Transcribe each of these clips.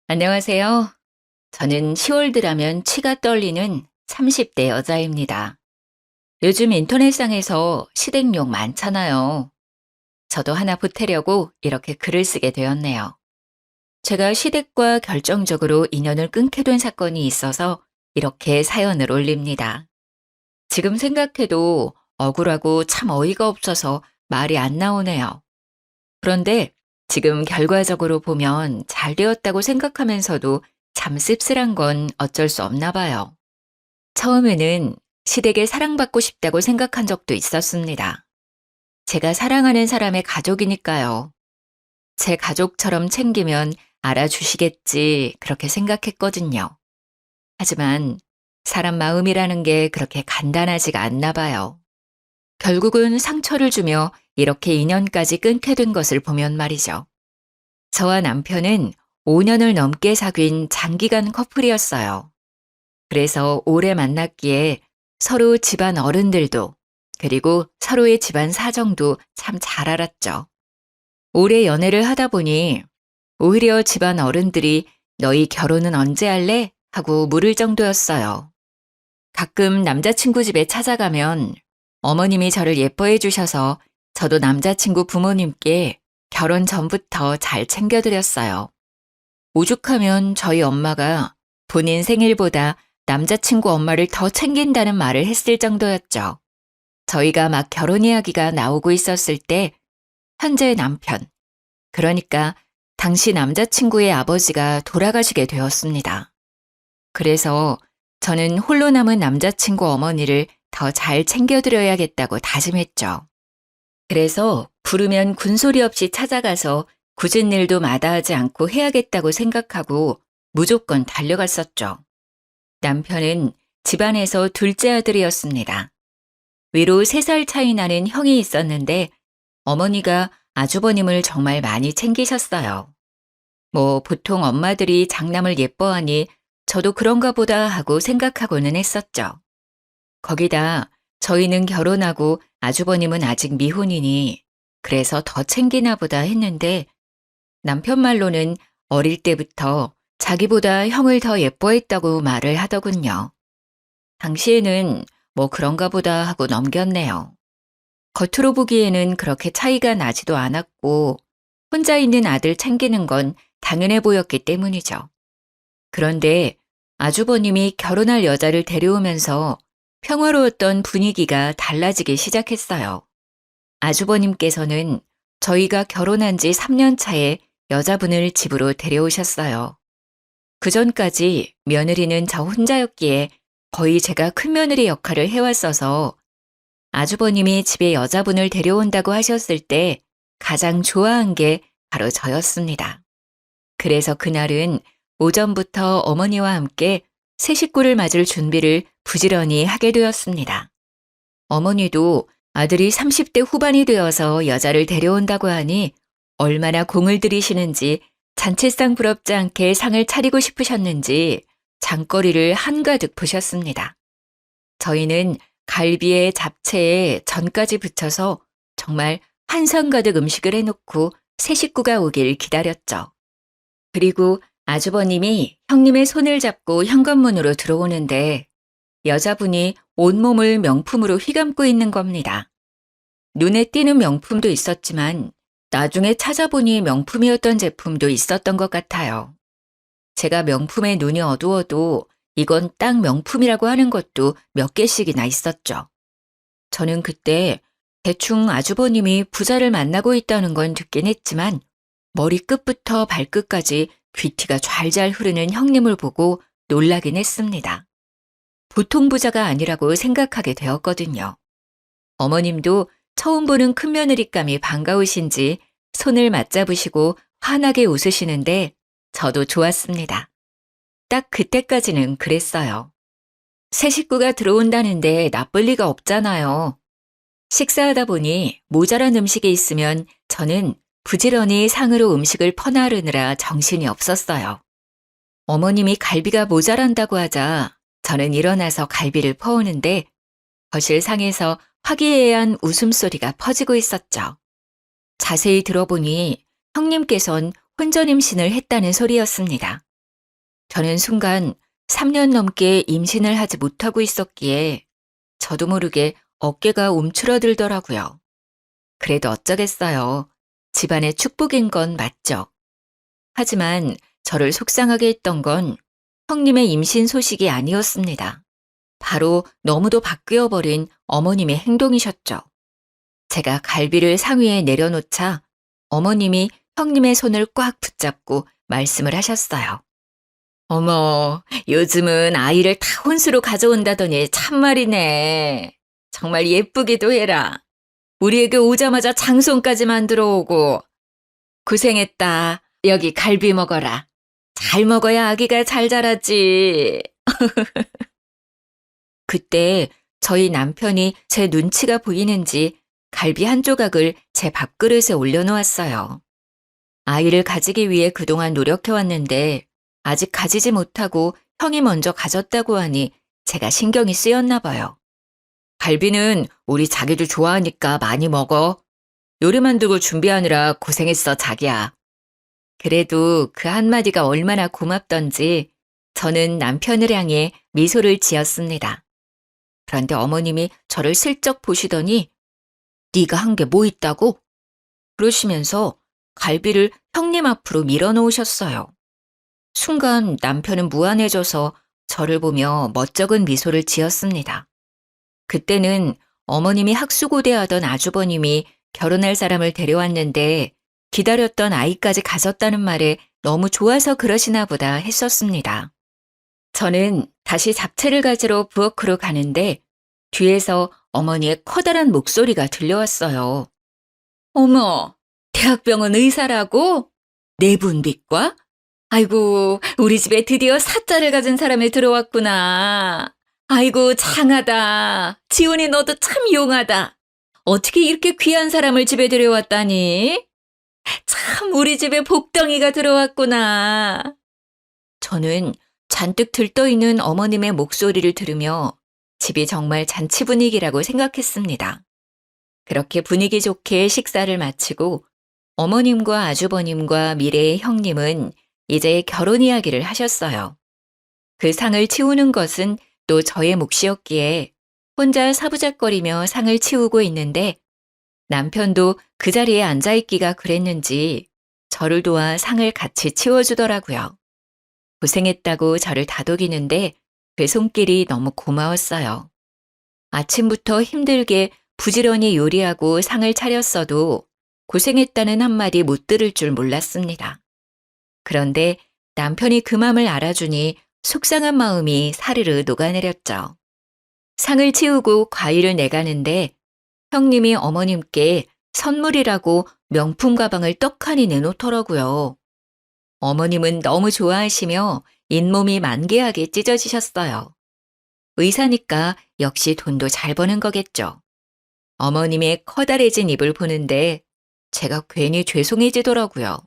안녕하세요. 저는 10월 들하면 치가 떨리는 30대 여자입니다. 요즘 인터넷상에서 시댁욕 많잖아요. 저도 하나 보태려고 이렇게 글을 쓰게 되었네요. 제가 시댁과 결정적으로 인연을 끊게 된 사건이 있어서 이렇게 사연을 올립니다. 지금 생각해도 억울하고 참 어이가 없어서 말이 안 나오네요. 그런데 지금 결과적으로 보면 잘 되었다고 생각하면서도 참 씁쓸한 건 어쩔 수 없나 봐요. 처음에는 시댁에 사랑받고 싶다고 생각한 적도 있었습니다. 제가 사랑하는 사람의 가족이니까요. 제 가족처럼 챙기면 알아주시겠지 그렇게 생각했거든요. 하지만 사람 마음이라는 게 그렇게 간단하지가 않나 봐요. 결국은 상처를 주며 이렇게 인연까지 끊게 된 것을 보면 말이죠. 저와 남편은 5년을 넘게 사귄 장기간 커플이었어요. 그래서 오래 만났기에 서로 집안 어른들도 그리고 서로의 집안 사정도 참 잘 알았죠. 오래 연애를 하다 보니 오히려 집안 어른들이 너희 결혼은 언제 할래? 하고 물을 정도였어요. 가끔 남자친구 집에 찾아가면 어머님이 저를 예뻐해 주셔서 저도 남자친구 부모님께 결혼 전부터 잘 챙겨드렸어요. 오죽하면 저희 엄마가 본인 생일보다 남자친구 엄마를 더 챙긴다는 말을 했을 정도였죠. 저희가 막 결혼 이야기가 나오고 있었을 때 현재 남편, 그러니까 당시 남자친구의 아버지가 돌아가시게 되었습니다. 그래서 저는 홀로 남은 남자친구 어머니를 더 잘 챙겨드려야겠다고 다짐했죠. 그래서 부르면 군소리 없이 찾아가서 굳은 일도 마다하지 않고 해야겠다고 생각하고 무조건 달려갔었죠. 남편은 집안에서 둘째 아들이었습니다. 위로 3살 차이 나는 형이 있었는데 어머니가 아주버님을 정말 많이 챙기셨어요. 뭐 보통 엄마들이 장남을 예뻐하니 저도 그런가 보다 하고 생각하고는 했었죠. 거기다 저희는 결혼하고 아주버님은 아직 미혼이니 그래서 더 챙기나 보다 했는데 남편 말로는 어릴 때부터 자기보다 형을 더 예뻐했다고 말을 하더군요. 당시에는 뭐 그런가 보다 하고 넘겼네요. 겉으로 보기에는 그렇게 차이가 나지도 않았고 혼자 있는 아들 챙기는 건 당연해 보였기 때문이죠. 그런데 아주버님이 결혼할 여자를 데려오면서 평화로웠던 분위기가 달라지기 시작했어요. 아주버님께서는 저희가 결혼한 지 3년 차에 여자분을 집으로 데려오셨어요. 그전까지 며느리는 저 혼자였기에 거의 제가 큰며느리 역할을 해왔어서 아주버님이 집에 여자분을 데려온다고 하셨을 때 가장 좋아한 게 바로 저였습니다. 그래서 그날은 오전부터 어머니와 함께 새 식구를 맞을 준비를 부지런히 하게 되었습니다. 어머니도 아들이 30대 후반이 되어서 여자를 데려온다고 하니 얼마나 공을 들이시는지 잔치상 부럽지 않게 상을 차리고 싶으셨는지 장거리를 한가득 보셨습니다. 저희는 갈비에 잡채에 전까지 붙여서 정말 한상 가득 음식을 해놓고 새 식구가 오길 기다렸죠. 그리고 아주버님이 형님의 손을 잡고 현관문으로 들어오는데 여자분이 온몸을 명품으로 휘감고 있는 겁니다. 눈에 띄는 명품도 있었지만 나중에 찾아보니 명품이었던 제품도 있었던 것 같아요. 제가 명품에 눈이 어두워도 이건 딱 명품이라고 하는 것도 몇 개씩이나 있었죠. 저는 그때 대충 아주버님이 부자를 만나고 있다는 건 듣긴 했지만 머리끝부터 발끝까지 귀티가 좔좔 흐르는 형님을 보고 놀라긴 했습니다. 보통 부자가 아니라고 생각하게 되었거든요. 어머님도 처음 보는 큰며느리감이 반가우신지 손을 맞잡으시고 환하게 웃으시는데 저도 좋았습니다. 딱 그때까지는 그랬어요. 새 식구가 들어온다는데 나쁠 리가 없잖아요. 식사하다 보니 모자란 음식이 있으면 저는 부지런히 상으로 음식을 퍼나르느라 정신이 없었어요. 어머님이 갈비가 모자란다고 하자 저는 일어나서 갈비를 퍼오는데 거실 상에서 화기애애한 웃음소리가 퍼지고 있었죠. 자세히 들어보니 형님께선 혼전 임신을 했다는 소리였습니다. 저는 순간 3년 넘게 임신을 하지 못하고 있었기에 저도 모르게 어깨가 움츠러들더라고요. 그래도 어쩌겠어요. 집안의 축복인 건 맞죠. 하지만 저를 속상하게 했던 건 형님의 임신 소식이 아니었습니다. 바로 너무도 바뀌어버린 어머님의 행동이셨죠. 제가 갈비를 상위에 내려놓자 어머님이 형님의 손을 꽉 붙잡고 말씀을 하셨어요. 어머, 요즘은 아이를 다 혼수로 가져온다더니 참말이네. 정말 예쁘기도 해라. 우리에게 오자마자 장손까지 만들어 오고. 고생했다. 여기 갈비 먹어라. 잘 먹어야 아기가 잘 자라지. 그때 저희 남편이 제 눈치가 보이는지 갈비 한 조각을 제 밥그릇에 올려놓았어요. 아이를 가지기 위해 그동안 노력해왔는데 아직 가지지 못하고 형이 먼저 가졌다고 하니 제가 신경이 쓰였나 봐요. 갈비는 우리 자기도 좋아하니까 많이 먹어. 요리 만들고 준비하느라 고생했어, 자기야. 그래도 그 한마디가 얼마나 고맙던지 저는 남편을 향해 미소를 지었습니다. 그런데 어머님이 저를 슬쩍 보시더니 네가 한 게 뭐 있다고? 그러시면서 갈비를 형님 앞으로 밀어놓으셨어요. 순간 남편은 무안해져서 저를 보며 멋쩍은 미소를 지었습니다. 그때는 어머님이 학수고대하던 아주버님이 결혼할 사람을 데려왔는데 기다렸던 아이까지 가졌다는 말에 너무 좋아서 그러시나 보다 했었습니다. 저는 다시 잡채를 가지러 부엌으로 가는데 뒤에서 어머니의 커다란 목소리가 들려왔어요. 어머, 대학병원 의사라고? 내분비과? 아이고, 우리 집에 드디어 사자를 가진 사람이 들어왔구나. 아이고, 장하다. 지훈이 너도 참 용하다. 어떻게 이렇게 귀한 사람을 집에 들여왔다니? 참 우리 집에 복덩이가 들어왔구나. 저는 잔뜩 들떠있는 어머님의 목소리를 들으며 집이 정말 잔치 분위기라고 생각했습니다. 그렇게 분위기 좋게 식사를 마치고 어머님과 아주버님과 미래의 형님은 이제 결혼 이야기를 하셨어요. 그 상을 치우는 것은 또 저의 몫이었기에 혼자 사부작거리며 상을 치우고 있는데 남편도 그 자리에 앉아있기가 그랬는지 저를 도와 상을 같이 치워주더라고요. 고생했다고 저를 다독이는데 그 손길이 너무 고마웠어요. 아침부터 힘들게 부지런히 요리하고 상을 차렸어도 고생했다는 한마디 못 들을 줄 몰랐습니다. 그런데 남편이 그 맘을 알아주니 속상한 마음이 사르르 녹아내렸죠. 상을 치우고 과일을 내가는데 형님이 어머님께 선물이라고 명품 가방을 떡하니 내놓더라고요. 어머님은 너무 좋아하시며 잇몸이 만개하게 찢어지셨어요. 의사니까 역시 돈도 잘 버는 거겠죠. 어머님의 커다래진 입을 보는데 제가 괜히 죄송해지더라고요.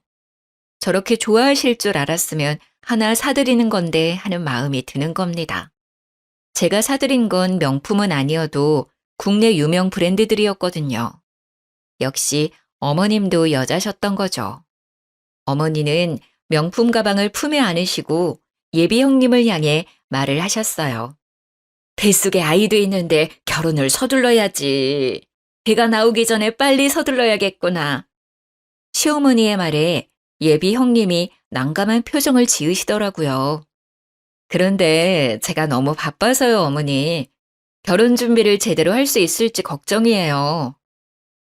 저렇게 좋아하실 줄 알았으면 하나 사드리는 건데 하는 마음이 드는 겁니다. 제가 사드린 건 명품은 아니어도 국내 유명 브랜드들이었거든요. 역시 어머님도 여자셨던 거죠. 어머니는 명품 가방을 품에 안으시고 예비 형님을 향해 말을 하셨어요. 뱃속에 아이도 있는데 결혼을 서둘러야지. 배가 나오기 전에 빨리 서둘러야겠구나. 시어머니의 말에 예비 형님이 난감한 표정을 지으시더라고요. 그런데 제가 너무 바빠서요, 어머니. 결혼 준비를 제대로 할 수 있을지 걱정이에요.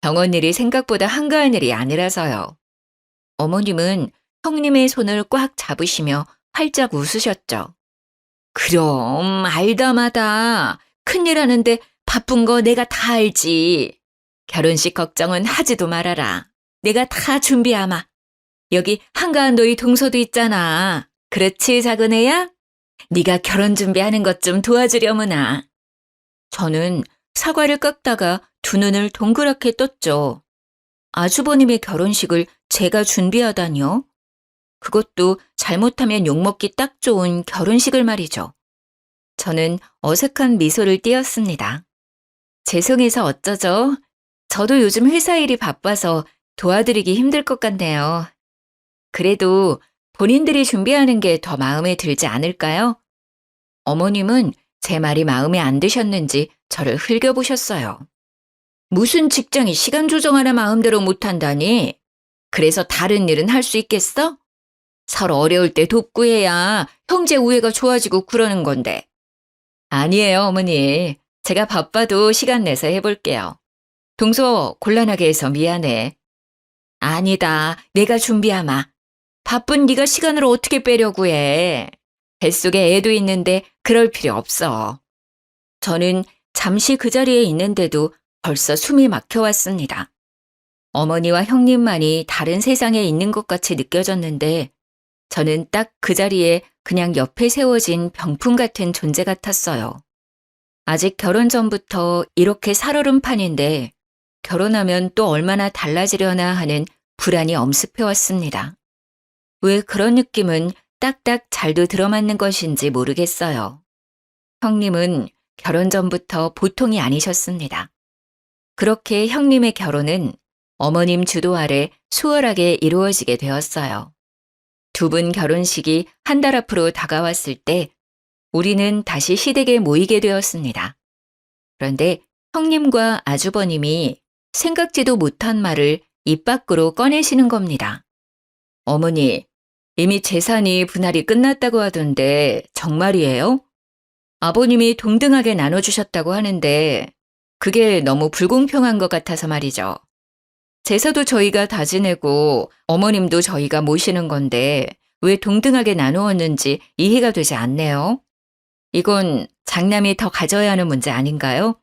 병원 일이 생각보다 한가한 일이 아니라서요. 어머님은 형님의 손을 꽉 잡으시며 활짝 웃으셨죠. 그럼 알다마다 큰일 하는데 바쁜 거 내가 다 알지. 결혼식 걱정은 하지도 말아라. 내가 다 준비하마. 여기 한가한 너희 동서도 있잖아. 그렇지 작은 애야? 네가 결혼 준비하는 것 좀 도와주려무나. 저는 사과를 깎다가 두 눈을 동그랗게 떴죠. 아주버님의 결혼식을 제가 준비하다니요? 그것도 잘못하면 욕먹기 딱 좋은 결혼식을 말이죠. 저는 어색한 미소를 띄었습니다. 죄송해서 어쩌죠? 저도 요즘 회사 일이 바빠서 도와드리기 힘들 것 같네요. 그래도 본인들이 준비하는 게 더 마음에 들지 않을까요? 어머님은 제 말이 마음에 안 드셨는지 저를 흘겨보셨어요. 무슨 직장이 시간 조정 하나 마음대로 못한다니? 그래서 다른 일은 할 수 있겠어? 서로 어려울 때 돕고 해야 형제 우애가 좋아지고 그러는 건데. 아니에요, 어머니. 제가 바빠도 시간 내서 해볼게요. 동서 곤란하게 해서 미안해. 아니다, 내가 준비하마. 바쁜 네가 시간을 어떻게 빼려고 해. 뱃속에 애도 있는데 그럴 필요 없어. 저는 잠시 그 자리에 있는데도 벌써 숨이 막혀왔습니다. 어머니와 형님만이 다른 세상에 있는 것 같이 느껴졌는데 저는 딱 그 자리에 그냥 옆에 세워진 병풍 같은 존재 같았어요. 아직 결혼 전부터 이렇게 살얼음판인데 결혼하면 또 얼마나 달라지려나 하는 불안이 엄습해왔습니다. 왜 그런 느낌은 딱딱 잘도 들어맞는 것인지 모르겠어요. 형님은 결혼 전부터 보통이 아니셨습니다. 그렇게 형님의 결혼은 어머님 주도 아래 수월하게 이루어지게 되었어요. 두 분 결혼식이 한 달 앞으로 다가왔을 때 우리는 다시 시댁에 모이게 되었습니다. 그런데 형님과 아주버님이 생각지도 못한 말을 입 밖으로 꺼내시는 겁니다. 어머니, 이미 재산이 분할이 끝났다고 하던데 정말이에요? 아버님이 동등하게 나눠주셨다고 하는데 그게 너무 불공평한 것 같아서 말이죠. 제사도 저희가 다 지내고 어머님도 저희가 모시는 건데 왜 동등하게 나누었는지 이해가 되지 않네요. 이건 장남이 더 가져야 하는 문제 아닌가요?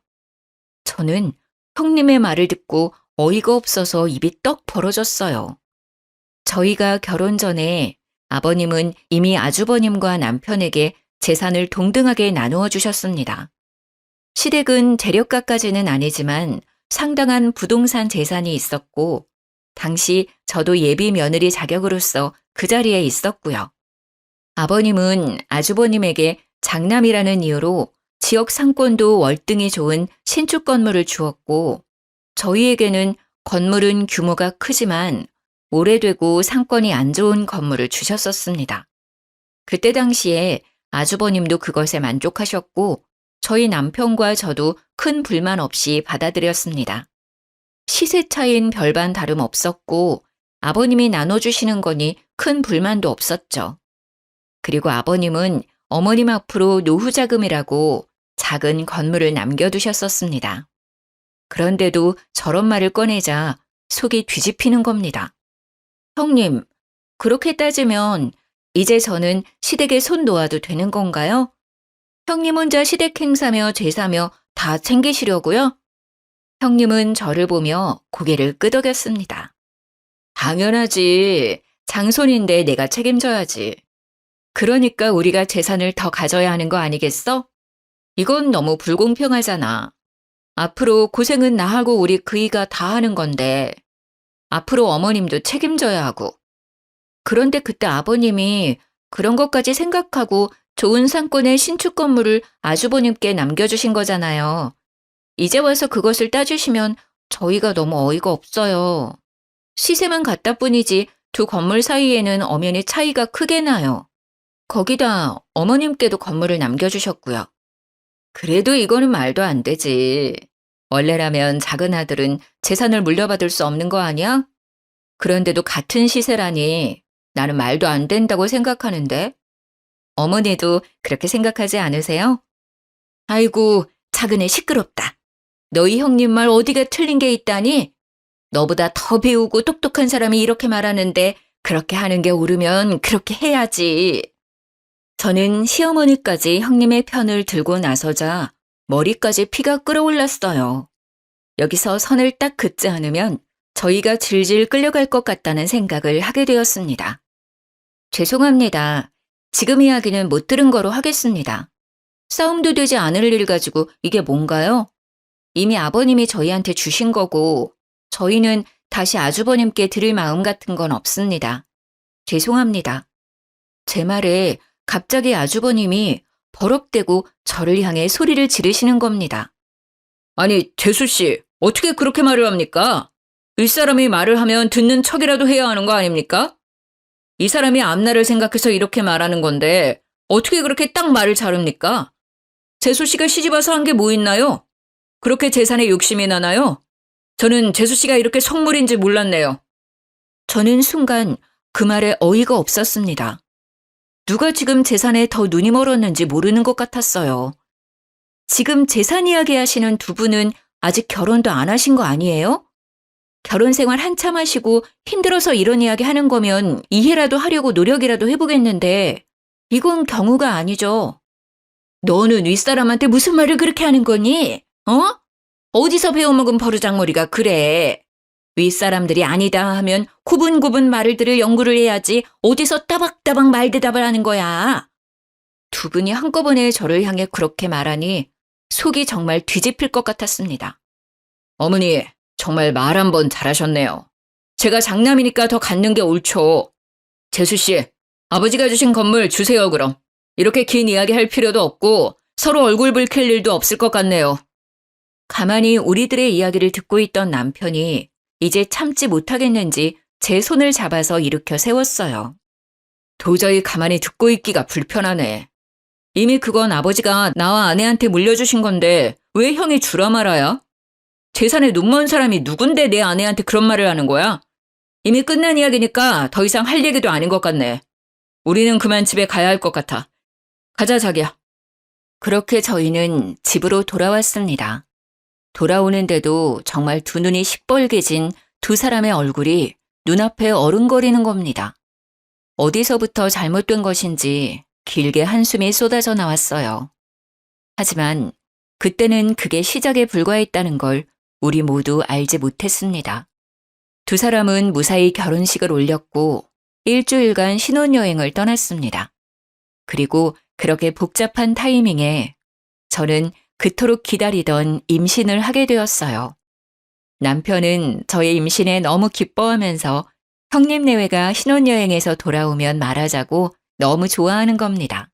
저는 형님의 말을 듣고 어이가 없어서 입이 떡 벌어졌어요. 저희가 결혼 전에 아버님은 이미 아주버님과 남편에게 재산을 동등하게 나누어 주셨습니다. 시댁은 대력가까지는 아니지만 상당한 부동산 재산이 있었고 당시 저도 예비 며느리 자격으로서 그 자리에 있었고요. 아버님은 아주버님에게 장남이라는 이유로 지역 상권도 월등히 좋은 신축 건물을 주었고 저희에게는 건물은 규모가 크지만 오래되고 상권이 안 좋은 건물을 주셨었습니다. 그때 당시에 아주버님도 그것에 만족하셨고 저희 남편과 저도 큰 불만 없이 받아들였습니다. 시세 차이는 별반 다름 없었고 아버님이 나눠주시는 거니 큰 불만도 없었죠. 그리고 아버님은 어머님 앞으로 노후자금이라고 작은 건물을 남겨두셨었습니다. 그런데도 저런 말을 꺼내자 속이 뒤집히는 겁니다. 형님, 그렇게 따지면 이제 저는 시댁에 손 놓아도 되는 건가요? 형님 혼자 시댁 행사며 제사며 다 챙기시려고요? 형님은 저를 보며 고개를 끄덕였습니다. 당연하지. 장손인데 내가 책임져야지. 그러니까 우리가 재산을 더 가져야 하는 거 아니겠어? 이건 너무 불공평하잖아. 앞으로 고생은 나하고 우리 그이가 다 하는 건데 앞으로 어머님도 책임져야 하고. 그런데 그때 아버님이 그런 것까지 생각하고 좋은 상권의 신축 건물을 아주버님께 남겨주신 거잖아요. 이제 와서 그것을 따주시면 저희가 너무 어이가 없어요. 시세만 같다 뿐이지 두 건물 사이에는 엄연히 차이가 크게 나요. 거기다 어머님께도 건물을 남겨주셨고요. 그래도 이거는 말도 안 되지. 원래라면 작은 아들은 재산을 물려받을 수 없는 거 아니야? 그런데도 같은 시세라니 나는 말도 안 된다고 생각하는데. 어머니도 그렇게 생각하지 않으세요? 아이고, 작은애 시끄럽다. 너희 형님 말 어디가 틀린 게 있다니? 너보다 더 배우고 똑똑한 사람이 이렇게 말하는데 그렇게 하는 게 옳으면 그렇게 해야지. 저는 시어머니까지 형님의 편을 들고 나서자 머리까지 피가 끓어올랐어요. 여기서 선을 딱 긋지 않으면 저희가 질질 끌려갈 것 같다는 생각을 하게 되었습니다. 죄송합니다. 지금 이야기는 못 들은 거로 하겠습니다. 싸움도 되지 않을 일 가지고 이게 뭔가요? 이미 아버님이 저희한테 주신 거고 저희는 다시 아주버님께 드릴 마음 같은 건 없습니다. 죄송합니다. 제 말에 갑자기 아주버님이 버럭대고 저를 향해 소리를 지르시는 겁니다. 아니, 재수씨, 어떻게 그렇게 말을 합니까? 윗사람이 말을 하면 듣는 척이라도 해야 하는 거 아닙니까? 이 사람이 앞날을 생각해서 이렇게 말하는 건데 어떻게 그렇게 딱 말을 자릅니까? 재수 씨가 시집와서 한 게 뭐 있나요? 그렇게 재산에 욕심이 나나요? 저는 재수 씨가 이렇게 속물인지 몰랐네요. 저는 순간 그 말에 어이가 없었습니다. 누가 지금 재산에 더 눈이 멀었는지 모르는 것 같았어요. 지금 재산 이야기 하시는 두 분은 아직 결혼도 안 하신 거 아니에요? 결혼 생활 한참 하시고 힘들어서 이런 이야기 하는 거면 이해라도 하려고 노력이라도 해보겠는데 이건 경우가 아니죠. 너는 윗사람한테 무슨 말을 그렇게 하는 거니? 어? 어디서 배워먹은 버르장머리가 그래. 윗사람들이 아니다 하면 구분구분 말을 들을 연구를 해야지 어디서 따박따박 말대답을 하는 거야. 두 분이 한꺼번에 저를 향해 그렇게 말하니 속이 정말 뒤집힐 것 같았습니다. 어머니, 정말 말 한 번 잘하셨네요. 제가 장남이니까 더 갖는 게 옳죠. 재수 씨, 아버지가 주신 건물 주세요 그럼. 이렇게 긴 이야기 할 필요도 없고 서로 얼굴 붉힐 일도 없을 것 같네요. 가만히 우리들의 이야기를 듣고 있던 남편이 이제 참지 못하겠는지 제 손을 잡아서 일으켜 세웠어요. 도저히 가만히 듣고 있기가 불편하네. 이미 그건 아버지가 나와 아내한테 물려주신 건데 왜 형이 주라 말아야? 재산에 눈먼 사람이 누군데 내 아내한테 그런 말을 하는 거야? 이미 끝난 이야기니까 더 이상 할 얘기도 아닌 것 같네. 우리는 그만 집에 가야 할 것 같아. 가자, 자기야. 그렇게 저희는 집으로 돌아왔습니다. 돌아오는데도 정말 두 눈이 시뻘개진 두 사람의 얼굴이 눈앞에 어른거리는 겁니다. 어디서부터 잘못된 것인지 길게 한숨이 쏟아져 나왔어요. 하지만 그때는 그게 시작에 불과했다는 걸 우리 모두 알지 못했습니다. 두 사람은 무사히 결혼식을 올렸고 일주일간 신혼여행을 떠났습니다. 그리고 그렇게 복잡한 타이밍에 저는 그토록 기다리던 임신을 하게 되었어요. 남편은 저의 임신에 너무 기뻐하면서 형님 내외가 신혼여행에서 돌아오면 말하자고 너무 좋아하는 겁니다.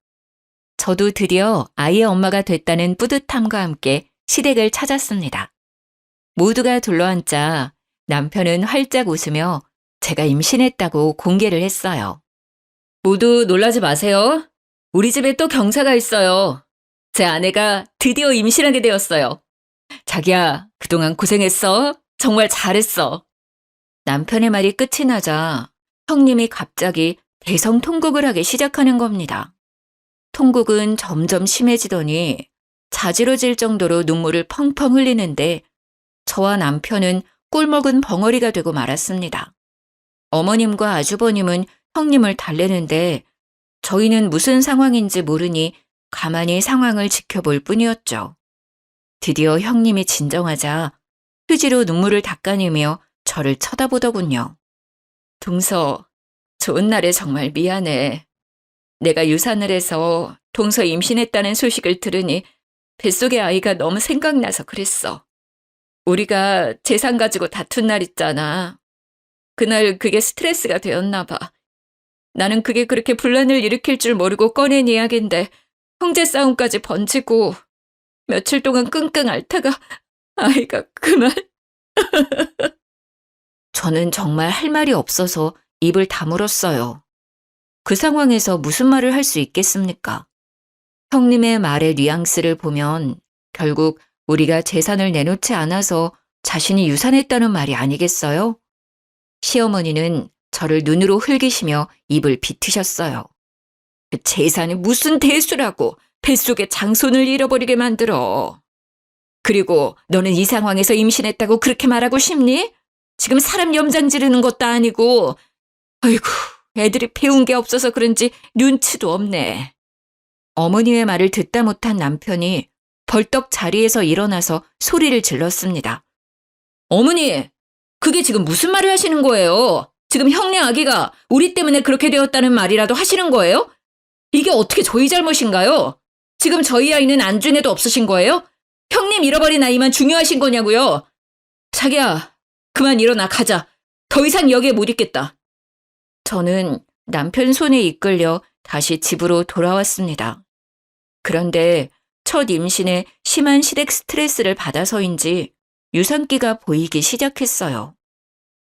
저도 드디어 아이의 엄마가 됐다는 뿌듯함과 함께 시댁을 찾았습니다. 모두가 둘러앉자 남편은 활짝 웃으며 제가 임신했다고 공개를 했어요. 모두 놀라지 마세요. 우리 집에 또 경사가 있어요. 제 아내가 드디어 임신하게 되었어요. 자기야, 그동안 고생했어. 정말 잘했어. 남편의 말이 끝이 나자 형님이 갑자기 대성통곡을 하기 시작하는 겁니다. 통곡은 점점 심해지더니 자지러질 정도로 눈물을 펑펑 흘리는데 저와 남편은 꿀먹은 벙어리가 되고 말았습니다. 어머님과 아주버님은 형님을 달래는데 저희는 무슨 상황인지 모르니 가만히 상황을 지켜볼 뿐이었죠. 드디어 형님이 진정하자 휴지로 눈물을 닦아내며 저를 쳐다보더군요. 동서, 좋은 날에 정말 미안해. 내가 유산을 해서 동서 임신했다는 소식을 들으니 뱃속의 아이가 너무 생각나서 그랬어. 우리가 재산 가지고 다툰 날 있잖아. 그날 그게 스트레스가 되었나 봐. 나는 그게 그렇게 분란을 일으킬 줄 모르고 꺼낸 이야기인데 형제 싸움까지 번지고 며칠 동안 끙끙 앓다가 아이가 그만. 저는 정말 할 말이 없어서 입을 다물었어요. 그 상황에서 무슨 말을 할 수 있겠습니까? 형님의 말의 뉘앙스를 보면 결국 우리가 재산을 내놓지 않아서 자신이 유산했다는 말이 아니겠어요? 시어머니는 저를 눈으로 흘기시며 입을 비트셨어요. 재산이 무슨 대수라고 뱃속에 장손을 잃어버리게 만들어. 그리고 너는 이 상황에서 임신했다고 그렇게 말하고 싶니? 지금 사람 염장 지르는 것도 아니고. 아이고, 애들이 배운 게 없어서 그런지 눈치도 없네. 어머니의 말을 듣다 못한 남편이 벌떡 자리에서 일어나서 소리를 질렀습니다. 어머니, 그게 지금 무슨 말을 하시는 거예요? 지금 형네 아기가 우리 때문에 그렇게 되었다는 말이라도 하시는 거예요? 이게 어떻게 저희 잘못인가요? 지금 저희 아이는 안중에도 없으신 거예요? 형님 잃어버린 아이만 중요하신 거냐고요? 자기야, 그만 일어나 가자. 더 이상 여기에 못 있겠다. 저는 남편 손에 이끌려 다시 집으로 돌아왔습니다. 그런데 첫 임신에 심한 시댁 스트레스를 받아서인지 유산기가 보이기 시작했어요.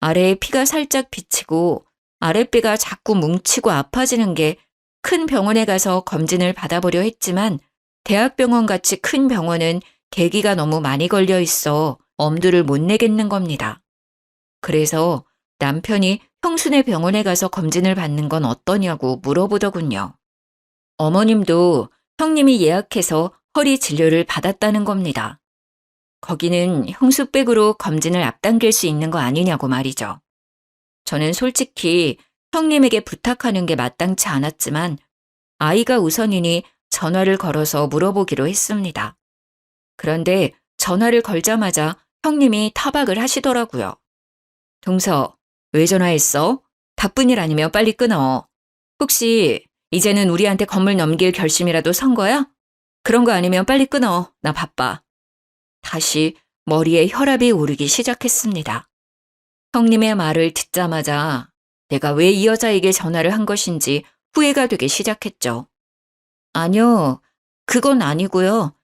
아래에 피가 살짝 비치고 아랫배가 자꾸 뭉치고 아파지는 게 큰 병원에 가서 검진을 받아보려 했지만 대학병원 같이 큰 병원은 대기가 너무 많이 걸려 있어 엄두를 못 내겠는 겁니다. 그래서 남편이 형수네 병원에 가서 검진을 받는 건 어떠냐고 물어보더군요. 어머님도 형님이 예약해서 허리 진료를 받았다는 겁니다. 거기는 형수백으로 검진을 앞당길 수 있는 거 아니냐고 말이죠. 저는 솔직히 형님에게 부탁하는 게 마땅치 않았지만 아이가 우선이니 전화를 걸어서 물어보기로 했습니다. 그런데 전화를 걸자마자 형님이 타박을 하시더라고요. 동서, 왜 전화했어? 바쁜 일 아니면 빨리 끊어. 혹시 이제는 우리한테 건물 넘길 결심이라도 선 거야? 그런 거 아니면 빨리 끊어. 나 바빠. 다시 머리에 혈압이 오르기 시작했습니다. 형님의 말을 듣자마자 내가 왜 이 여자에게 전화를 한 것인지 후회가 되기 시작했죠. 아니요, 그건 아니고요.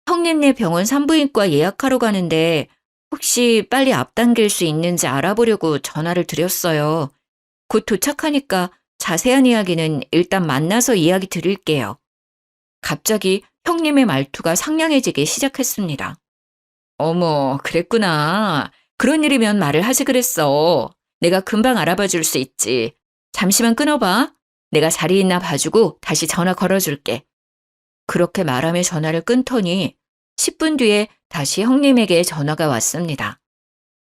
형님네 병원 산부인과 예약하러 가는데 혹시 빨리 앞당길 수 있는지 알아보려고 전화를 드렸어요. 곧 도착하니까 자세한 이야기는 일단 만나서 이야기 드릴게요. 갑자기 형님의 말투가 상냥해지기 시작했습니다. 어머, 그랬구나. 그런 일이면 말을 하지 그랬어. 내가 금방 알아봐 줄 수 있지. 잠시만 끊어봐. 내가 자리 있나 봐주고 다시 전화 걸어줄게. 그렇게 말하며 전화를 끊더니 10분 뒤에 다시 형님에게 전화가 왔습니다.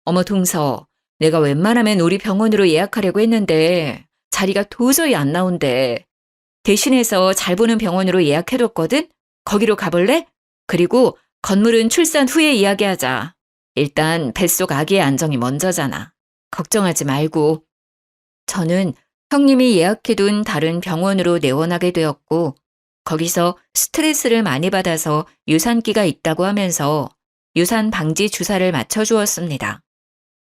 어머 동서, 내가 웬만하면 우리 병원으로 예약하려고 했는데 자리가 도저히 안 나온대. 대신해서 잘 보는 병원으로 예약해뒀거든? 거기로 가볼래? 그리고 건물은 출산 후에 이야기하자. 일단 뱃속 아기의 안정이 먼저잖아. 걱정하지 말고. 저는 형님이 예약해둔 다른 병원으로 내원하게 되었고 거기서 스트레스를 많이 받아서 유산기가 있다고 하면서 유산 방지 주사를 맞춰주었습니다.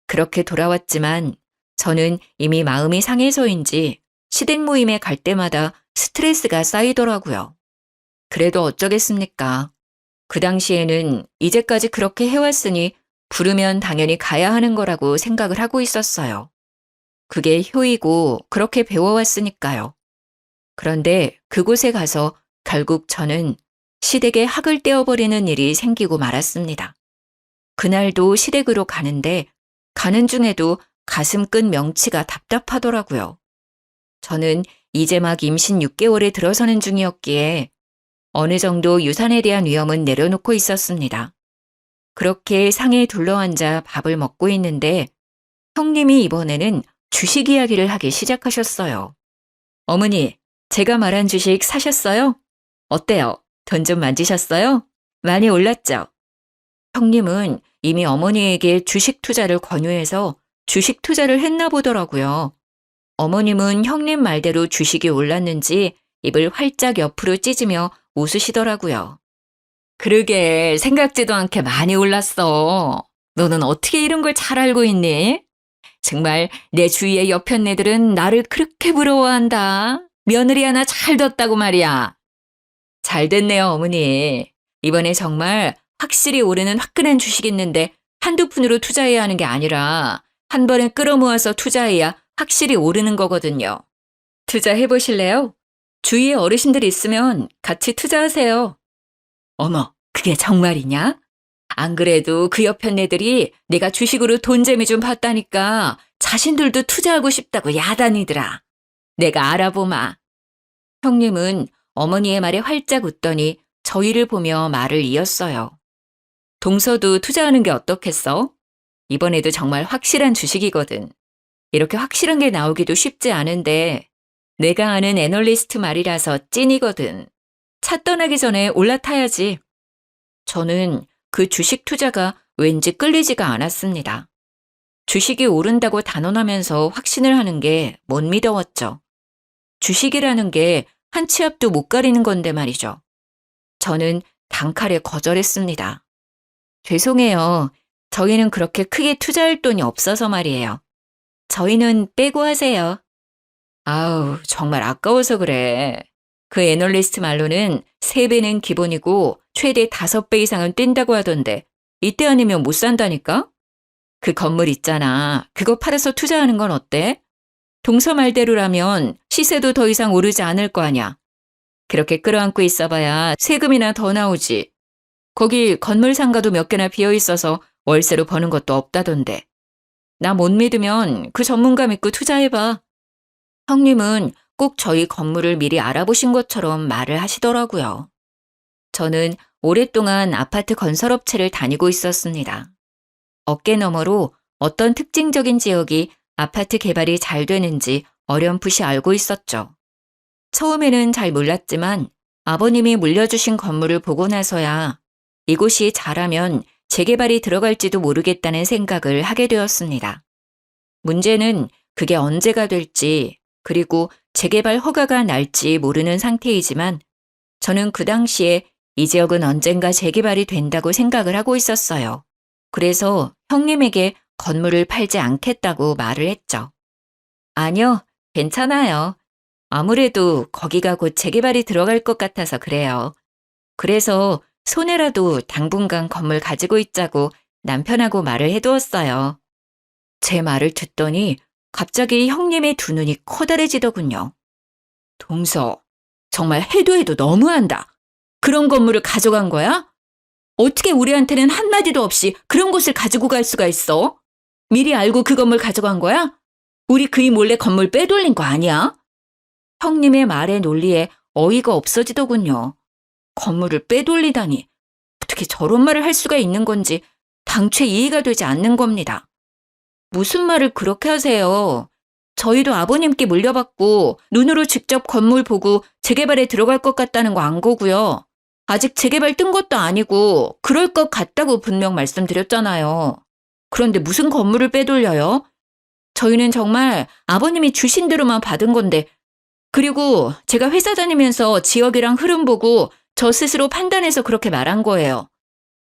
그렇게 돌아왔지만 저는 이미 마음이 상해서인지 시댁 모임에 갈 때마다 스트레스가 쌓이더라고요. 그래도 어쩌겠습니까? 그 당시에는 이제까지 그렇게 해왔으니 부르면 당연히 가야 하는 거라고 생각을 하고 있었어요. 그게 효이고 그렇게 배워왔으니까요. 그런데 그곳에 가서 결국 저는 시댁에 학을 떼어버리는 일이 생기고 말았습니다. 그날도 시댁으로 가는데 가는 중에도 가슴 끈 명치가 답답하더라고요. 저는 이제 막 임신 6개월에 들어서는 중이었기에 어느 정도 유산에 대한 위험은 내려놓고 있었습니다. 그렇게 상에 둘러앉아 밥을 먹고 있는데 형님이 이번에는 주식 이야기를 하기 시작하셨어요. 어머니, 제가 말한 주식 사셨어요? 어때요? 돈 좀 만지셨어요? 많이 올랐죠? 형님은 이미 어머니에게 주식 투자를 권유해서 주식 투자를 했나 보더라고요. 어머님은 형님 말대로 주식이 올랐는지 입을 활짝 옆으로 찢으며 웃으시더라고요. 그러게 생각지도 않게 많이 올랐어. 너는 어떻게 이런 걸 잘 알고 있니? 정말 내 주위의 여편네들은 나를 그렇게 부러워한다. 며느리 하나 잘 뒀다고 말이야. 잘 됐네요, 어머니. 이번에 정말 확실히 오르는 화끈한 주식 있는데 한두 푼으로 투자해야 하는 게 아니라 한 번에 끌어모아서 투자해야 확실히 오르는 거거든요. 투자해보실래요? 주위에 어르신들 있으면 같이 투자하세요. 어머, 그게 정말이냐? 안 그래도 그 여편네들이 내가 주식으로 돈 재미 좀 봤다니까 자신들도 투자하고 싶다고 야단이더라. 내가 알아보마. 형님은 어머니의 말에 활짝 웃더니 저희를 보며 말을 이었어요. 동서도 투자하는 게 어떻겠어? 이번에도 정말 확실한 주식이거든. 이렇게 확실한 게 나오기도 쉽지 않은데 내가 아는 애널리스트 말이라서 찐이거든. 차 떠나기 전에 올라타야지. 저는 그 주식 투자가 왠지 끌리지가 않았습니다. 주식이 오른다고 단언하면서 확신을 하는 게 못 믿어왔죠. 주식이라는 게 한 치 앞도 못 가리는 건데 말이죠. 저는 단칼에 거절했습니다. 죄송해요. 저희는 그렇게 크게 투자할 돈이 없어서 말이에요. 저희는 빼고 하세요. 아우, 정말 아까워서 그래. 그 애널리스트 말로는 3배는 기본이고 최대 5배 이상은 뛴다고 하던데 이때 아니면 못 산다니까? 그 건물 있잖아. 그거 팔아서 투자하는 건 어때? 동서 말대로라면 시세도 더 이상 오르지 않을 거 아냐. 그렇게 끌어안고 있어봐야 세금이나 더 나오지. 거기 건물 상가도 몇 개나 비어있어서 월세로 버는 것도 없다던데. 나 못 믿으면 그 전문가 믿고 투자해봐. 형님은 꼭 저희 건물을 미리 알아보신 것처럼 말을 하시더라고요. 저는 오랫동안 아파트 건설업체를 다니고 있었습니다. 어깨너머로 어떤 특징적인 지역이 아파트 개발이 잘 되는지 어렴풋이 알고 있었죠. 처음에는 잘 몰랐지만 아버님이 물려주신 건물을 보고 나서야 이곳이 잘하면 재개발이 들어갈지도 모르겠다는 생각을 하게 되었습니다. 문제는 그게 언제가 될지 그리고 재개발 허가가 날지 모르는 상태이지만 저는 그 당시에 이 지역은 언젠가 재개발이 된다고 생각을 하고 있었어요. 그래서 형님에게 건물을 팔지 않겠다고 말을 했죠. 아니요, 괜찮아요. 아무래도 거기가 곧 재개발이 들어갈 것 같아서 그래요. 그래서 손해라도 당분간 건물 가지고 있자고 남편하고 말을 해두었어요. 제 말을 듣더니 갑자기 형님의 두 눈이 커다래지더군요. 동서, 정말 해도 해도 너무한다. 그런 건물을 가져간 거야? 어떻게 우리한테는 한마디도 없이 그런 곳을 가지고 갈 수가 있어? 미리 알고 그 건물 가져간 거야? 우리 그이 몰래 건물 빼돌린 거 아니야? 형님의 말에 논리에 어이가 없어지더군요. 건물을 빼돌리다니 어떻게 저런 말을 할 수가 있는 건지 당최 이해가 되지 않는 겁니다. 무슨 말을 그렇게 하세요? 저희도 아버님께 물려받고 눈으로 직접 건물 보고 재개발에 들어갈 것 같다는 거 안 거고요. 아직 재개발 뜬 것도 아니고 그럴 것 같다고 분명 말씀드렸잖아요. 그런데 무슨 건물을 빼돌려요? 저희는 정말 아버님이 주신 대로만 받은 건데 그리고 제가 회사 다니면서 지역이랑 흐름 보고 저 스스로 판단해서 그렇게 말한 거예요.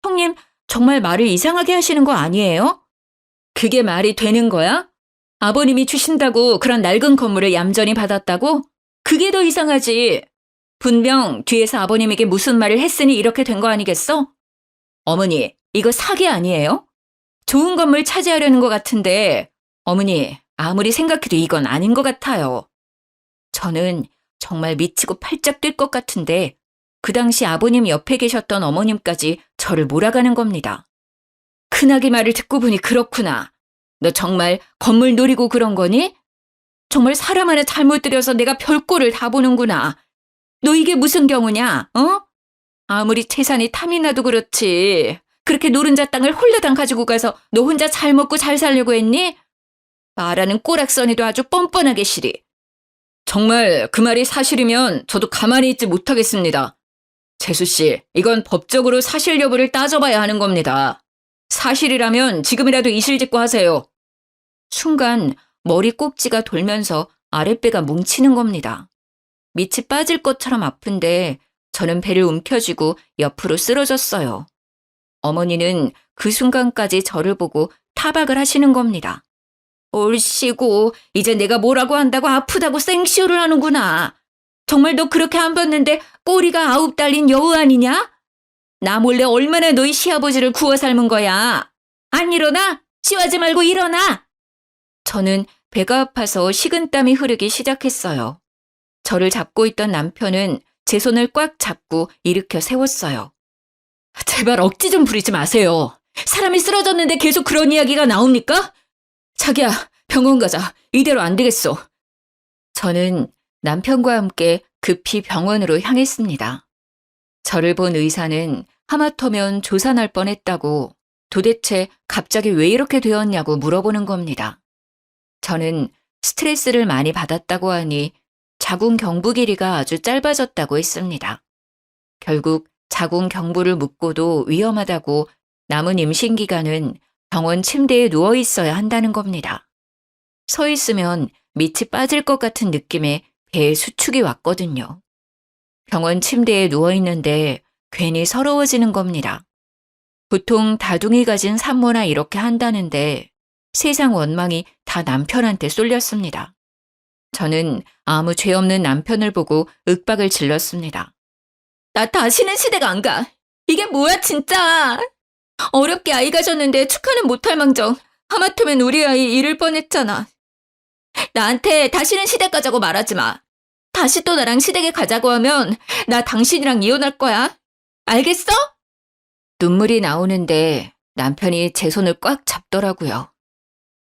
형님, 정말 말을 이상하게 하시는 거 아니에요? 그게 말이 되는 거야? 아버님이 주신다고 그런 낡은 건물을 얌전히 받았다고? 그게 더 이상하지. 분명 뒤에서 아버님에게 무슨 말을 했으니 이렇게 된 거 아니겠어? 어머니, 이거 사기 아니에요? 좋은 건물 차지하려는 것 같은데 어머니, 아무리 생각해도 이건 아닌 것 같아요. 저는 정말 미치고 팔짝 뛸 것 같은데 그 당시 아버님 옆에 계셨던 어머님까지 저를 몰아가는 겁니다. 큰아기 말을 듣고 보니 그렇구나. 너 정말 건물 노리고 그런 거니? 정말 사람 하나 잘못 들여서 내가 별꼴을 다 보는구나. 너 이게 무슨 경우냐? 어? 아무리 재산이 탐이 나도 그렇지. 그렇게 노른자 땅을 홀라당 가지고 가서 너 혼자 잘 먹고 잘 살려고 했니? 말하는 꼬락서니도 아주 뻔뻔하게 시리. 정말 그 말이 사실이면 저도 가만히 있지 못하겠습니다. 재수 씨, 이건 법적으로 사실 여부를 따져봐야 하는 겁니다. 사실이라면 지금이라도 이실직고 하세요. 순간 머리 꼭지가 돌면서 아랫배가 뭉치는 겁니다. 밑이 빠질 것처럼 아픈데 저는 배를 움켜쥐고 옆으로 쓰러졌어요. 어머니는 그 순간까지 저를 보고 타박을 하시는 겁니다. 옳시고 이제 내가 뭐라고 한다고 아프다고 생쇼를 하는구나. 정말 너 그렇게 안 봤는데 꼬리가 9 달린 여우 아니냐? 나 몰래 얼마나 너희 시아버지를 구워 삶은 거야. 안 일어나? 씨하지 말고 일어나. 저는 배가 아파서 식은땀이 흐르기 시작했어요. 저를 잡고 있던 남편은 제 손을 꽉 잡고 일으켜 세웠어요. 제발 억지 좀 부리지 마세요. 사람이 쓰러졌는데 계속 그런 이야기가 나옵니까? 자기야, 병원 가자. 이대로 안 되겠어. 저는 남편과 함께 급히 병원으로 향했습니다. 저를 본 의사는 하마터면 조산할 뻔했다고 도대체 갑자기 왜 이렇게 되었냐고 물어보는 겁니다. 저는 스트레스를 많이 받았다고 하니 자궁 경부 길이가 아주 짧아졌다고 했습니다. 결국 자궁 경부를 묶고도 위험하다고 남은 임신 기간은 병원 침대에 누워 있어야 한다는 겁니다. 서 있으면 밑이 빠질 것 같은 느낌에 배에 수축이 왔거든요. 병원 침대에 누워 있는데 괜히 서러워지는 겁니다. 보통 다둥이 가진 산모나 이렇게 한다는데 세상 원망이 다 남편한테 쏠렸습니다. 저는 아무 죄 없는 남편을 보고 윽박을 질렀습니다. 나 다시는 시댁 안 가. 이게 뭐야 진짜. 어렵게 아이 가졌는데 축하는 못할 망정 하마터면 우리 아이 잃을 뻔했잖아. 나한테 다시는 시댁 가자고 말하지 마. 다시 또 나랑 시댁에 가자고 하면 나 당신이랑 이혼할 거야. 알겠어? 눈물이 나오는데 남편이 제 손을 꽉 잡더라고요.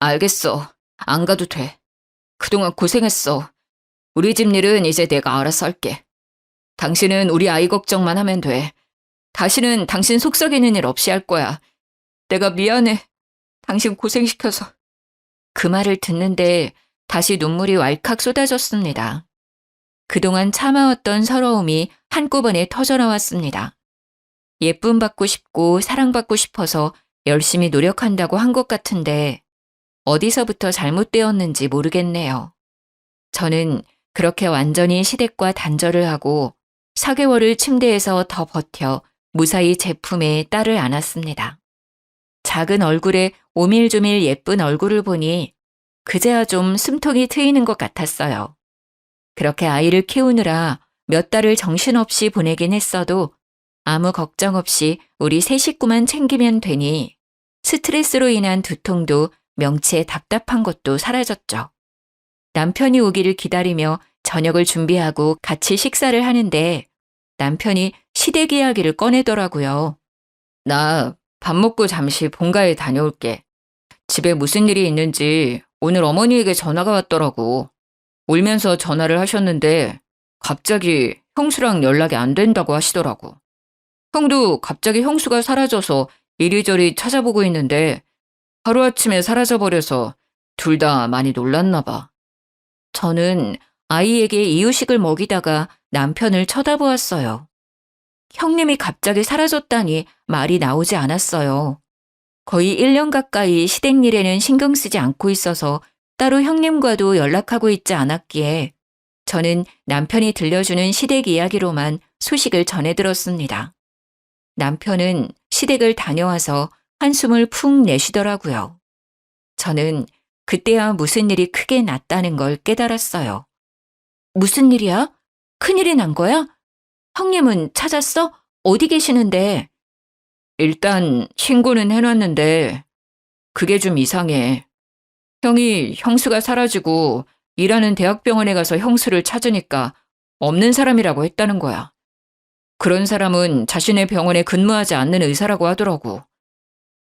알겠어. 안 가도 돼. 그동안 고생했어. 우리 집 일은 이제 내가 알아서 할게. 당신은 우리 아이 걱정만 하면 돼. 다시는 당신 속 썩이는 일 없이 할 거야. 내가 미안해. 당신 고생시켜서. 그 말을 듣는데 다시 눈물이 왈칵 쏟아졌습니다. 그동안 참아왔던 서러움이 한꺼번에 터져나왔습니다. 예쁨 받고 싶고 사랑받고 싶어서 열심히 노력한다고 한 것 같은데 어디서부터 잘못되었는지 모르겠네요. 저는 그렇게 완전히 시댁과 단절을 하고 4개월을 침대에서 더 버텨 무사히 제 품에 딸을 안았습니다. 작은 얼굴에 오밀조밀 예쁜 얼굴을 보니 그제야 좀 숨통이 트이는 것 같았어요. 그렇게 아이를 키우느라 몇 달을 정신없이 보내긴 했어도 아무 걱정 없이 우리 세 식구만 챙기면 되니 스트레스로 인한 두통도 명치에 답답한 것도 사라졌죠. 남편이 오기를 기다리며 저녁을 준비하고 같이 식사를 하는데 남편이 시댁 이야기를 꺼내더라고요. 나 밥 먹고 잠시 본가에 다녀올게. 집에 무슨 일이 있는지 오늘 어머니에게 전화가 왔더라고. 울면서 전화를 하셨는데 갑자기 형수랑 연락이 안 된다고 하시더라고. 형도 갑자기 형수가 사라져서 이리저리 찾아보고 있는데 하루아침에 사라져버려서 둘 다 많이 놀랐나 봐. 저는 아이에게 이유식을 먹이다가 남편을 쳐다보았어요. 형님이 갑자기 사라졌다니 말이 나오지 않았어요. 거의 1년 가까이 시댁 일에는 신경 쓰지 않고 있어서 따로 형님과도 연락하고 있지 않았기에 저는 남편이 들려주는 시댁 이야기로만 소식을 전해 들었습니다. 남편은 시댁을 다녀와서 한숨을 푹 내쉬더라고요. 저는 그때야 무슨 일이 크게 났다는 걸 깨달았어요. 무슨 일이야? 큰일이 난 거야? 형님은 찾았어? 어디 계시는데? 일단 신고는 해놨는데 그게 좀 이상해. 형이 형수가 사라지고 일하는 대학병원에 가서 형수를 찾으니까 없는 사람이라고 했다는 거야. 그런 사람은 자신의 병원에 근무하지 않는 의사라고 하더라고.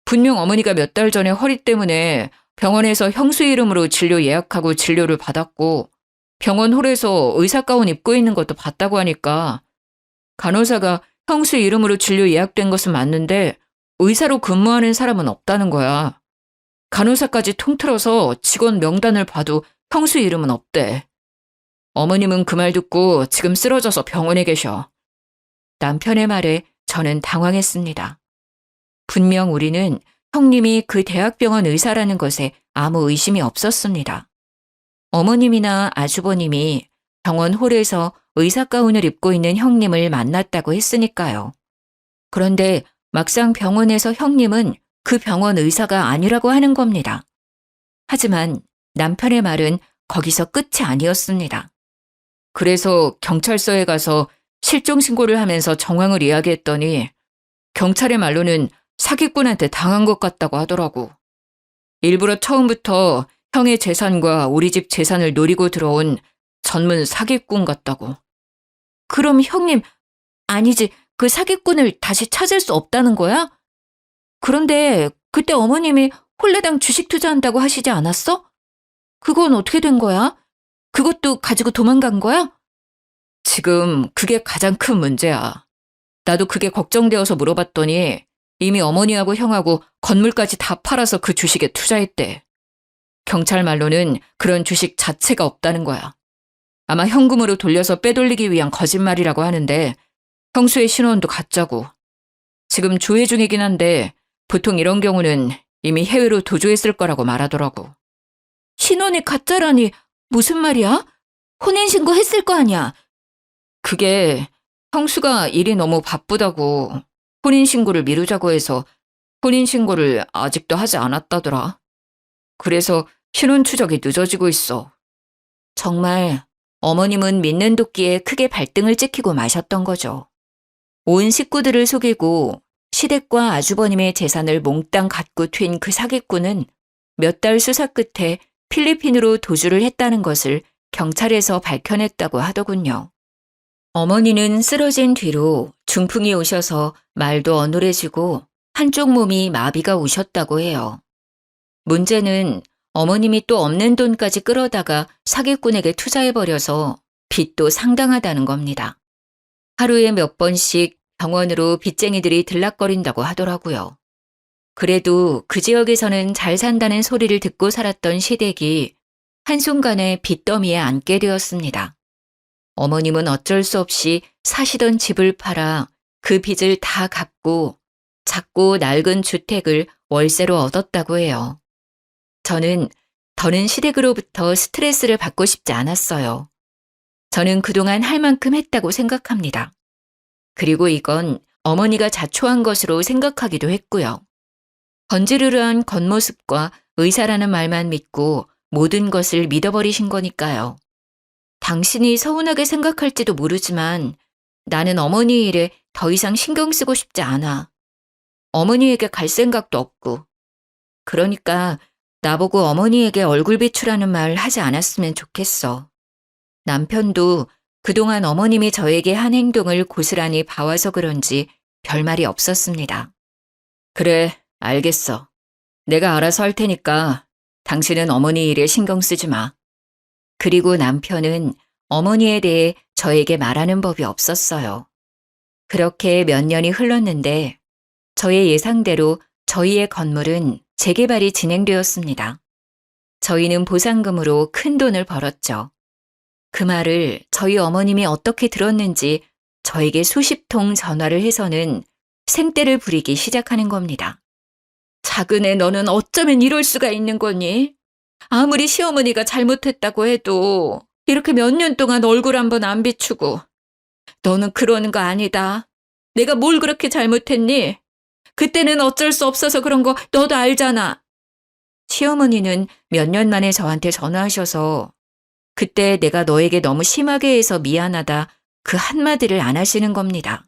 분명 어머니가 몇 달 전에 허리 때문에 병원에서 형수 이름으로 진료 예약하고 진료를 받았고 병원 홀에서 의사 가운 입고 있는 것도 봤다고 하니까 간호사가 형수 이름으로 진료 예약된 것은 맞는데 의사로 근무하는 사람은 없다는 거야. 간호사까지 통틀어서 직원 명단을 봐도 형수 이름은 없대. 어머님은 그 말 듣고 지금 쓰러져서 병원에 계셔. 남편의 말에 저는 당황했습니다. 분명 우리는 형님이 그 대학병원 의사라는 것에 아무 의심이 없었습니다. 어머님이나 아주버님이 병원 홀에서 의사 가운을 입고 있는 형님을 만났다고 했으니까요. 그런데 막상 병원에서 형님은 그 병원 의사가 아니라고 하는 겁니다. 하지만 남편의 말은 거기서 끝이 아니었습니다. 그래서 경찰서에 가서 실종 신고를 하면서 정황을 이야기했더니 경찰의 말로는 사기꾼한테 당한 것 같다고 하더라고. 일부러 처음부터 형의 재산과 우리 집 재산을 노리고 들어온 전문 사기꾼 같다고. 그럼 형님, 아니지, 그 사기꾼을 다시 찾을 수 없다는 거야? 그런데 그때 어머님이 홀레당 주식 투자한다고 하시지 않았어? 그건 어떻게 된 거야? 그것도 가지고 도망간 거야? 지금 그게 가장 큰 문제야. 나도 그게 걱정되어서 물어봤더니 이미 어머니하고 형하고 건물까지 다 팔아서 그 주식에 투자했대. 경찰 말로는 그런 주식 자체가 없다는 거야. 아마 현금으로 돌려서 빼돌리기 위한 거짓말이라고 하는데 형수의 신원도 가짜고. 지금 조회 중이긴 한데 보통 이런 경우는 이미 해외로 도주했을 거라고 말하더라고. 신원이 가짜라니 무슨 말이야? 혼인신고 했을 거 아니야. 그게 형수가 일이 너무 바쁘다고 혼인신고를 미루자고 해서 혼인신고를 아직도 하지 않았다더라. 그래서 신원 추적이 늦어지고 있어. 정말 어머님은 믿는 도끼에 크게 발등을 찍히고 마셨던 거죠. 온 식구들을 속이고 시댁과 아주버님의 재산을 몽땅 갖고 튄 그 사기꾼은 몇 달 수사 끝에 필리핀으로 도주를 했다는 것을 경찰에서 밝혀냈다고 하더군요. 어머니는 쓰러진 뒤로 중풍이 오셔서 말도 어눌해지고 한쪽 몸이 마비가 오셨다고 해요. 문제는 어머님이 또 없는 돈까지 끌어다가 사기꾼에게 투자해버려서 빚도 상당하다는 겁니다. 하루에 몇 번씩 병원으로 빚쟁이들이 들락거린다고 하더라고요. 그래도 그 지역에서는 잘 산다는 소리를 듣고 살았던 시댁이 한순간에 빚더미에 앉게 되었습니다. 어머님은 어쩔 수 없이 사시던 집을 팔아 그 빚을 다 갚고 작고 낡은 주택을 월세로 얻었다고 해요. 저는 더는 시댁으로부터 스트레스를 받고 싶지 않았어요. 저는 그동안 할 만큼 했다고 생각합니다. 그리고 이건 어머니가 자초한 것으로 생각하기도 했고요. 번지르르한 겉모습과 의사라는 말만 믿고 모든 것을 믿어버리신 거니까요. 당신이 서운하게 생각할지도 모르지만 나는 어머니 일에 더 이상 신경 쓰고 싶지 않아. 어머니에게 갈 생각도 없고. 그러니까 나보고 어머니에게 얼굴 비추라는 말 하지 않았으면 좋겠어. 남편도 그동안 어머님이 저에게 한 행동을 고스란히 봐와서 그런지 별말이 없었습니다. 그래, 알겠어. 내가 알아서 할 테니까 당신은 어머니 일에 신경 쓰지 마. 그리고 남편은 어머니에 대해 저에게 말하는 법이 없었어요. 그렇게 몇 년이 흘렀는데 저의 예상대로 저희의 건물은 재개발이 진행되었습니다. 저희는 보상금으로 큰 돈을 벌었죠. 그 말을 저희 어머님이 어떻게 들었는지 저에게 수십 통 전화를 해서는 생떼를 부리기 시작하는 겁니다. 작은 애 너는 어쩌면 이럴 수가 있는 거니? 아무리 시어머니가 잘못했다고 해도 이렇게 몇 년 동안 얼굴 한번 안 비추고. 너는 그러는 거 아니다. 내가 뭘 그렇게 잘못했니? 그때는 어쩔 수 없어서 그런 거 너도 알잖아. 시어머니는 몇 년 만에 저한테 전화하셔서 그때 내가 너에게 너무 심하게 해서 미안하다 그 한마디를 안 하시는 겁니다.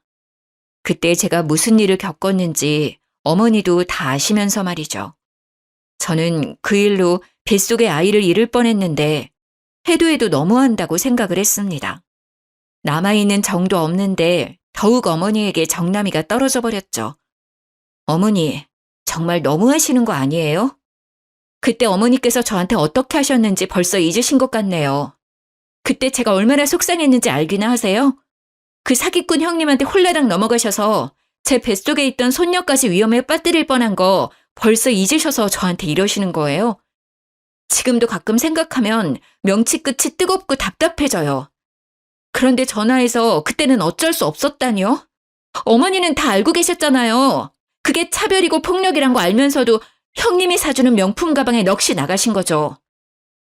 그때 제가 무슨 일을 겪었는지 어머니도 다 아시면서 말이죠. 저는 그 일로 뱃속에 아이를 잃을 뻔했는데 해도 너무한다고 생각을 했습니다. 남아있는 정도 없는데 더욱 어머니에게 정남이가 떨어져 버렸죠. 어머니, 정말 너무하시는 거 아니에요? 그때 어머니께서 저한테 어떻게 하셨는지 벌써 잊으신 것 같네요. 그때 제가 얼마나 속상했는지 알기나 하세요? 그 사기꾼 형님한테 홀라당 넘어가셔서 제 뱃속에 있던 손녀까지 위험에 빠뜨릴 뻔한 거 벌써 잊으셔서 저한테 이러시는 거예요? 지금도 가끔 생각하면 명치 끝이 뜨겁고 답답해져요. 그런데 전화해서 그때는 어쩔 수 없었다니요? 어머니는 다 알고 계셨잖아요. 그게 차별이고 폭력이란 거 알면서도 형님이 사주는 명품 가방에 넋이 나가신 거죠.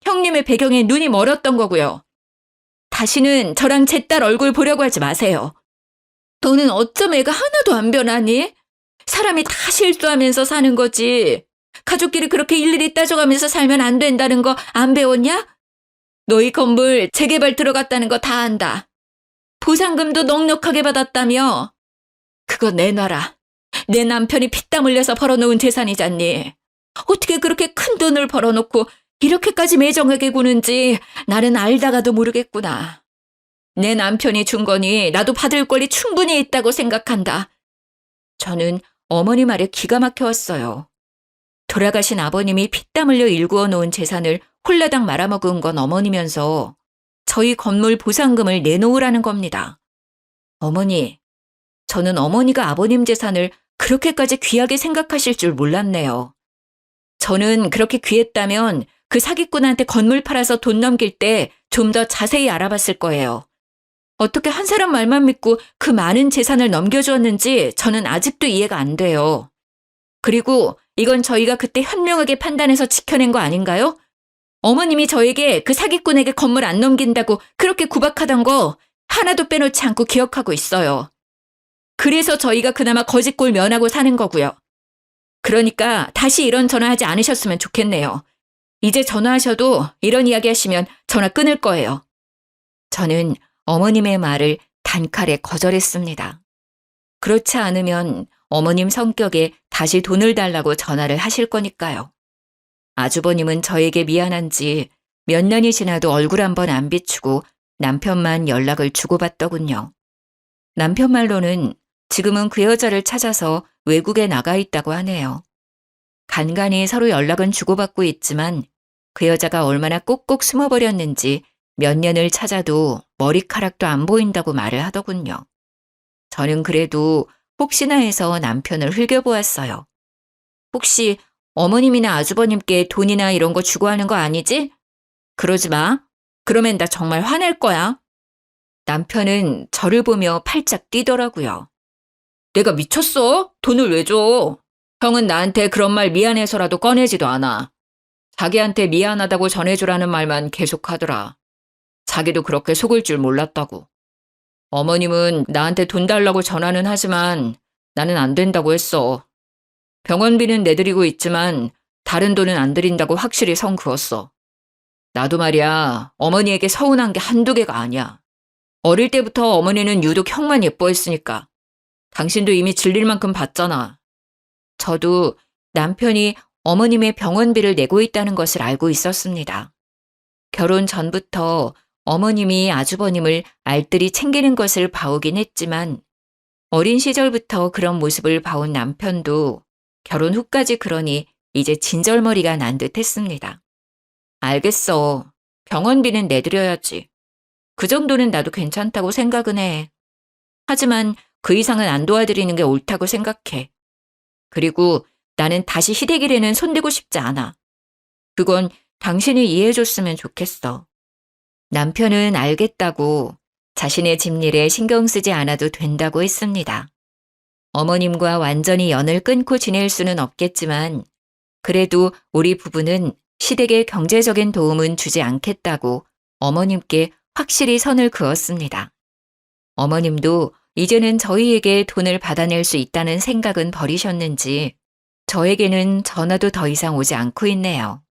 형님의 배경에 눈이 멀었던 거고요. 다시는 저랑 제 딸 얼굴 보려고 하지 마세요. 너는 어쩜 애가 하나도 안 변하니? 사람이 다 실수하면서 사는 거지. 가족끼리 그렇게 일일이 따져가면서 살면 안 된다는 거 안 배웠냐? 너희 건물 재개발 들어갔다는 거 다 안다. 보상금도 넉넉하게 받았다며. 그거 내놔라. 내 남편이 피땀 흘려서 벌어놓은 재산이잖니. 어떻게 그렇게 큰 돈을 벌어놓고 이렇게까지 매정하게 구는지 나는 알다가도 모르겠구나. 내 남편이 준 거니 나도 받을 권리 충분히 있다고 생각한다. 저는 어머니 말에 기가 막혀왔어요. 돌아가신 아버님이 피땀 흘려 일구어 놓은 재산을 홀라당 말아먹은 건 어머니면서 저희 건물 보상금을 내놓으라는 겁니다. 어머니, 저는 어머니가 아버님 재산을 그렇게까지 귀하게 생각하실 줄 몰랐네요. 저는 그렇게 귀했다면 그 사기꾼한테 건물 팔아서 돈 넘길 때 좀 더 자세히 알아봤을 거예요. 어떻게 한 사람 말만 믿고 그 많은 재산을 넘겨주었는지 저는 아직도 이해가 안 돼요. 그리고 이건 저희가 그때 현명하게 판단해서 지켜낸 거 아닌가요? 어머님이 저에게 그 사기꾼에게 건물 안 넘긴다고 그렇게 구박하던 거 하나도 빼놓지 않고 기억하고 있어요. 그래서 저희가 그나마 거짓골 면하고 사는 거고요. 그러니까 다시 이런 전화하지 않으셨으면 좋겠네요. 이제 전화하셔도 이런 이야기 하시면 전화 끊을 거예요. 저는 어머님의 말을 단칼에 거절했습니다. 그렇지 않으면 어머님 성격에 다시 돈을 달라고 전화를 하실 거니까요. 아주버님은 저에게 미안한지 몇 년이 지나도 얼굴 한 번 안 비추고 남편만 연락을 주고받더군요. 남편 말로는 지금은 그 여자를 찾아서 외국에 나가 있다고 하네요. 간간히 서로 연락은 주고받고 있지만 그 여자가 얼마나 꼭꼭 숨어버렸는지 몇 년을 찾아도 머리카락도 안 보인다고 말을 하더군요. 저는 그래도 혹시나 해서 남편을 흘겨보았어요. 혹시 어머님이나 아주버님께 돈이나 이런 거 주고 하는 거 아니지? 그러지 마. 그러면 나 정말 화낼 거야. 남편은 저를 보며 팔짝 뛰더라고요. 내가 미쳤어? 돈을 왜 줘? 형은 나한테 그런 말 미안해서라도 꺼내지도 않아. 자기한테 미안하다고 전해주라는 말만 계속하더라. 자기도 그렇게 속을 줄 몰랐다고. 어머님은 나한테 돈 달라고 전화는 하지만 나는 안 된다고 했어. 병원비는 내드리고 있지만 다른 돈은 안 드린다고 확실히 선 그었어. 나도 말이야, 어머니에게 서운한 게 한두 개가 아니야. 어릴 때부터 어머니는 유독 형만 예뻐했으니까. 당신도 이미 질릴 만큼 봤잖아. 저도 남편이 어머님의 병원비를 내고 있다는 것을 알고 있었습니다. 결혼 전부터 어머님이 아주버님을 알뜰히 챙기는 것을 봐오긴 했지만 어린 시절부터 그런 모습을 봐온 남편도 결혼 후까지 그러니 이제 진절머리가 난 듯 했습니다. 알겠어. 병원비는 내드려야지. 그 정도는 나도 괜찮다고 생각은 해. 하지만 그 이상은 안 도와드리는 게 옳다고 생각해. 그리고 나는 다시 시댁일에는 손대고 싶지 않아. 그건 당신이 이해해줬으면 좋겠어. 남편은 알겠다고 자신의 집일에 신경 쓰지 않아도 된다고 했습니다. 어머님과 완전히 연을 끊고 지낼 수는 없겠지만 그래도 우리 부부는 시댁에 경제적인 도움은 주지 않겠다고 어머님께 확실히 선을 그었습니다. 어머님도 이제는 저희에게 돈을 받아낼 수 있다는 생각은 버리셨는지 저에게는 전화도 더 이상 오지 않고 있네요.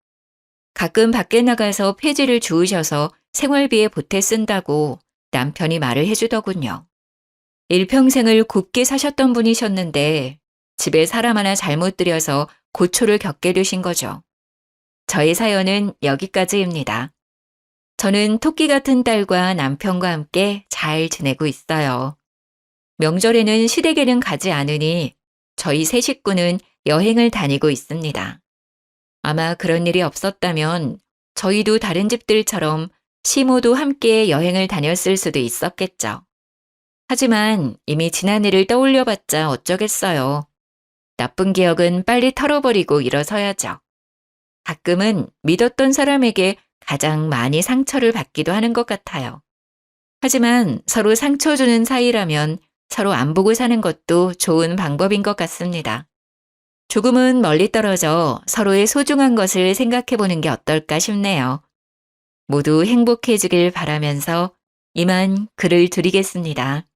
가끔 밖에 나가서 폐지를 주우셔서 생활비에 보태 쓴다고 남편이 말을 해주더군요. 일평생을 곱게 사셨던 분이셨는데 집에 사람 하나 잘못 들여서 고초를 겪게 되신 거죠. 저의 사연은 여기까지입니다. 저는 토끼 같은 딸과 남편과 함께 잘 지내고 있어요. 명절에는 시댁에는 가지 않으니 저희 세 식구는 여행을 다니고 있습니다. 아마 그런 일이 없었다면 저희도 다른 집들처럼 시모도 함께 여행을 다녔을 수도 있었겠죠. 하지만 이미 지난 일을 떠올려봤자 어쩌겠어요. 나쁜 기억은 빨리 털어버리고 일어서야죠. 가끔은 믿었던 사람에게 가장 많이 상처를 받기도 하는 것 같아요. 하지만 서로 상처 주는 사이라면 서로 안 보고 사는 것도 좋은 방법인 것 같습니다. 조금은 멀리 떨어져 서로의 소중한 것을 생각해 보는 게 어떨까 싶네요. 모두 행복해지길 바라면서 이만 글을 드리겠습니다.